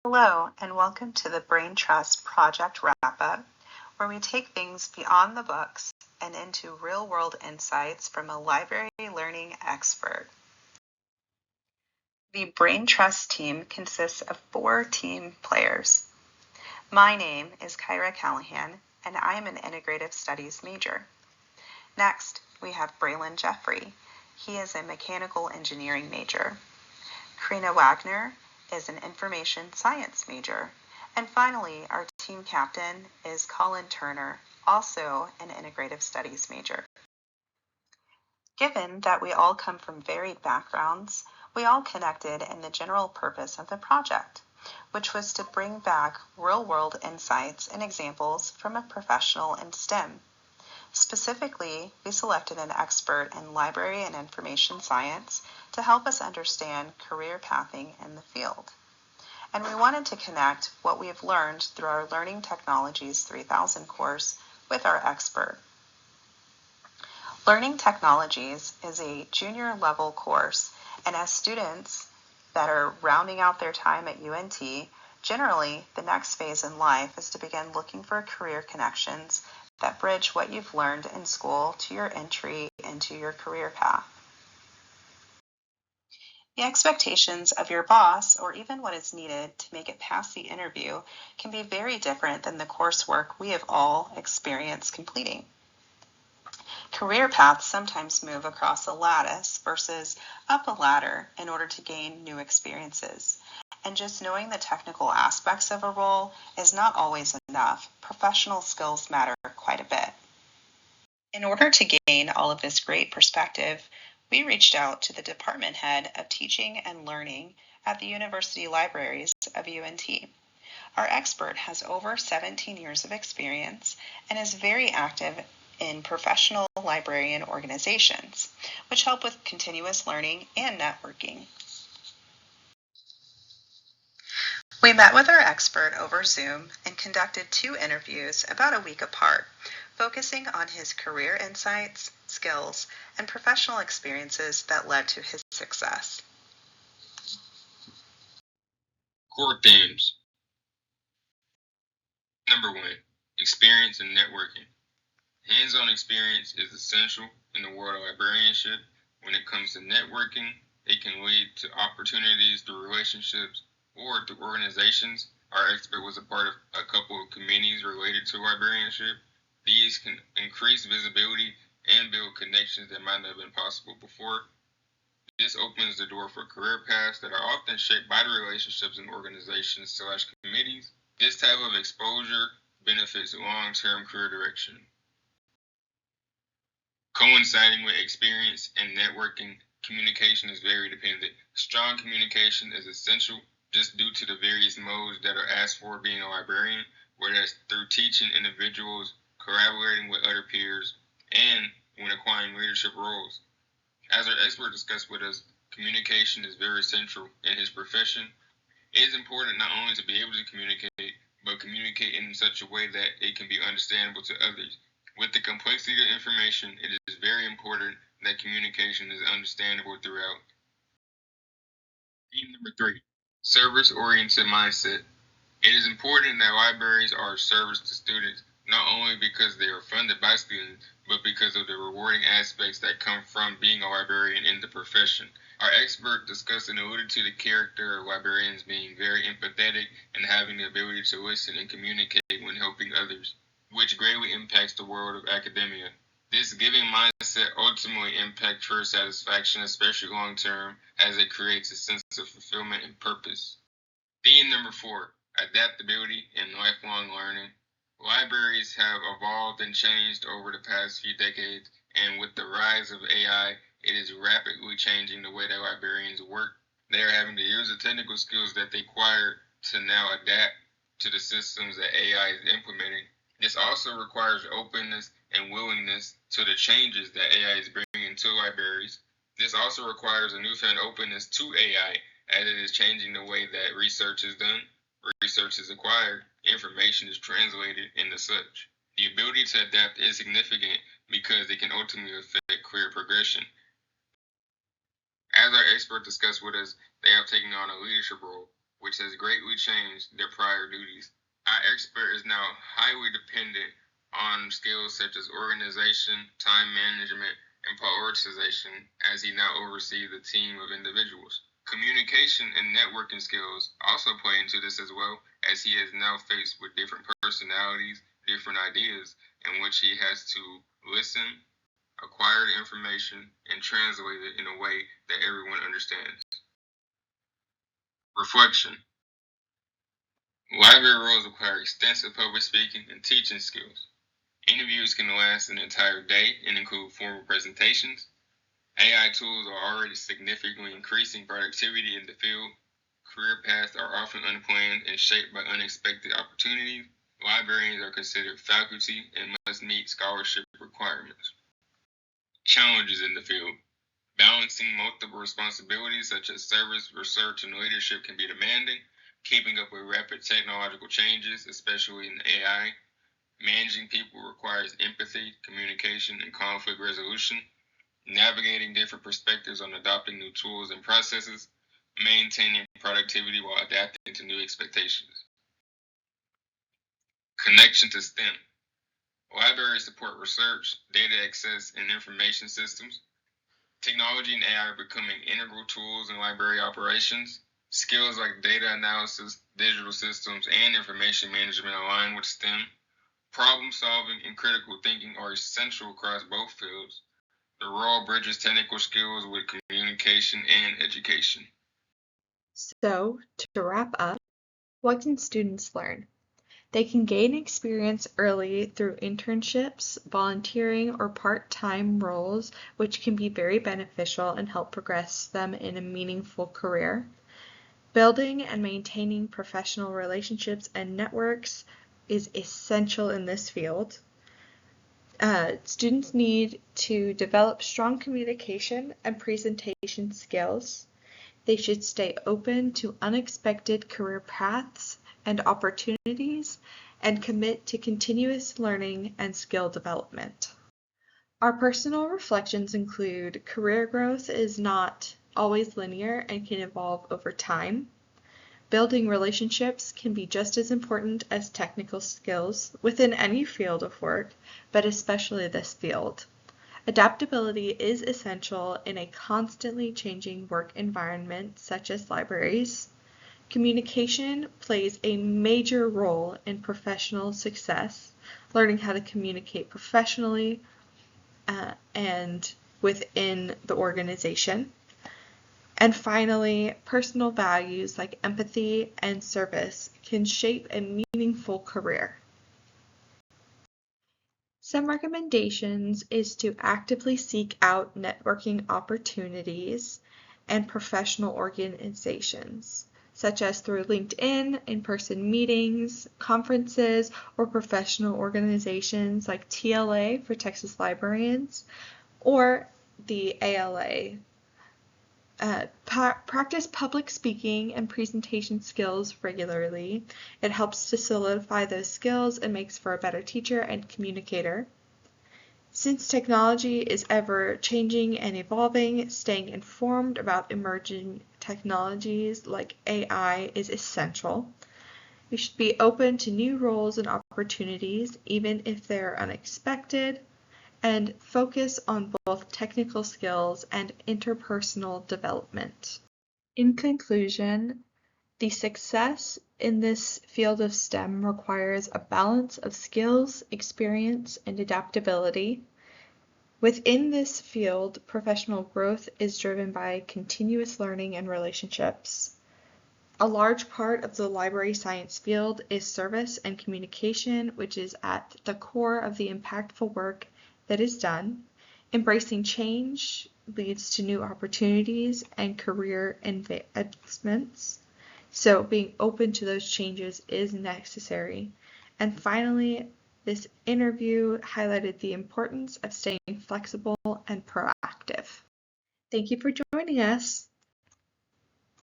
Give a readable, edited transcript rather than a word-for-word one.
Hello, and welcome to the BrainTrust Project WrapUp, where we take things beyond the books and into real-world insights from a library learning expert. The BrainTrust team consists of 4 team players. My name is Kyra Callahan, and I am an Integrative Studies major. Next, we have Braylon Jeffrey. He is a Mechanical Engineering major. Karina Wagner is an Information Science major. And finally, our team captain is Colin Turner, also an Integrative Studies major. Given that we all come from varied backgrounds, we all connected in the general purpose of the project, which was to bring back real-world insights and examples from a professional in STEM. Specifically, we selected an expert in library and information science to help us understand career pathing in the field. And we wanted to connect what we have learned through our Learning Technologies 3000 course with our expert. Learning Technologies is a junior level course, and as students that are rounding out their time at UNT, generally the next phase in life is to begin looking for career connections that bridge what you've learned in school to your entry into your career path. The expectations of your boss, or even what is needed to make it past the interview, can be very different than the coursework we have all experienced completing. Career paths sometimes move across a lattice versus up a ladder in order to gain new experiences. And just knowing the technical aspects of a role is not always enough. Professional skills matter quite a bit. In order to gain all of this great perspective, we reached out to the department head of teaching and learning at the university libraries of UNT. Our expert has over 17 years of experience and is very active in professional librarian organizations, which help with continuous learning and networking. We met with our expert over Zoom and conducted 2 interviews about a week apart, focusing on his career insights, skills, and professional experiences that led to his success. Core themes. Number 1, experience and networking. Hands-on experience is essential in the world of librarianship. When it comes to networking, it can lead to opportunities through relationships or through organizations. Our expert was a part of a couple of committees related to librarianship. These can increase visibility and build connections that might not have been possible before. This opens the door for career paths that are often shaped by the relationships in organizations/committees. This type of exposure benefits long-term career direction. Coinciding with experience and networking, communication is very dependent. Strong communication is essential just due to the various modes that are asked for being a librarian, whether that's through teaching individuals, collaborating with other peers, and when acquiring leadership roles. As our expert discussed with us, communication is very central in his profession. It is important not only to be able to communicate, but communicate in such a way that it can be understandable to others. With the complexity of information, it is very important that communication is understandable throughout. Theme number 3, service-oriented mindset. It is important that libraries are of service to students, not only because they are funded by students, but because of the rewarding aspects that come from being a librarian in the profession. Our expert discussed and alluded to the character of librarians being very empathetic and having the ability to listen and communicate when helping others, which greatly impacts the world of academia. This giving mindset ultimately impacts career satisfaction, especially long term, as it creates a sense of fulfillment and purpose. Theme number 4, adaptability and lifelong learning. Libraries have evolved and changed over the past few decades, and with the rise of AI, it is rapidly changing the way that librarians work. They are having to use the technical skills that they acquired to now adapt to the systems that AI is implementing. This also requires openness and willingness to the changes that AI is bringing to libraries. This also requires a newfound openness to AI, as it is changing the way that research is done, research is acquired, information is translated, and such. The ability to adapt is significant because it can ultimately affect career progression. As our expert discussed with us, they have taken on a leadership role. which has greatly changed their prior duties. Our expert is now highly dependent on skills such as organization, time management, and prioritization as he now oversees a team of individuals. Communication and networking skills also play into this as well, as he is now faced with different personalities, different ideas, in which he has to listen, acquire the information, and translate it in a way that everyone understands. Reflection. Library roles require extensive public speaking and teaching skills. Interviews can last an entire day and include formal presentations. AI tools are already significantly increasing productivity in the field. Career paths are often unplanned and shaped by unexpected opportunities. Librarians are considered faculty and must meet scholarship requirements. Challenges in the field. Balancing multiple responsibilities such as service, research, and leadership can be demanding. Keeping up with rapid technological changes, especially in AI. Managing people requires empathy, communication, and conflict resolution. Navigating different perspectives on adopting new tools and processes. Maintaining productivity while adapting to new expectations. Connection to STEM. Libraries support research, data access, and information systems. Technology and AI are becoming integral tools in library operations. Skills like data analysis, digital systems, and information management align with STEM. Problem solving and critical thinking are essential across both fields. The role bridges technical skills with communication and education. So, to wrap up, what can students learn? They can gain experience early through internships, volunteering, or part-time roles, which can be very beneficial and help progress them in a meaningful career. Building and maintaining professional relationships and networks is essential in this field. Students need to develop strong communication and presentation skills. They should stay open to unexpected career paths and opportunities and commit to continuous learning and skill development. Our personal reflections include career growth is not always linear and can evolve over time. Building relationships can be just as important as technical skills within any field of work, but especially this field. Adaptability is essential in a constantly changing work environment such as libraries. Communication plays a major role in professional success, learning how to communicate professionally and within the organization. And finally, personal values like empathy and service can shape a meaningful career. Some recommendations is to actively seek out networking opportunities and professional organizations, such as through LinkedIn, in-person meetings, conferences, or professional organizations like TLA for Texas Librarians, or the ALA. Practice public speaking and presentation skills regularly. It helps to solidify those skills and makes for a better teacher and communicator. Since technology is ever changing and evolving, staying informed about emerging technologies like AI is essential. We should be open to new roles and opportunities, even if they're unexpected, and focus on both technical skills and interpersonal development. In conclusion, the success in this field of STEM requires a balance of skills, experience, and adaptability. Within this field, professional growth is driven by continuous learning and relationships. A large part of the library science field is service and communication, which is at the core of the impactful work that is done. Embracing change leads to new opportunities and career advancements. So being open to those changes is necessary. And finally, this interview highlighted the importance of staying flexible and proactive. Thank you for joining us.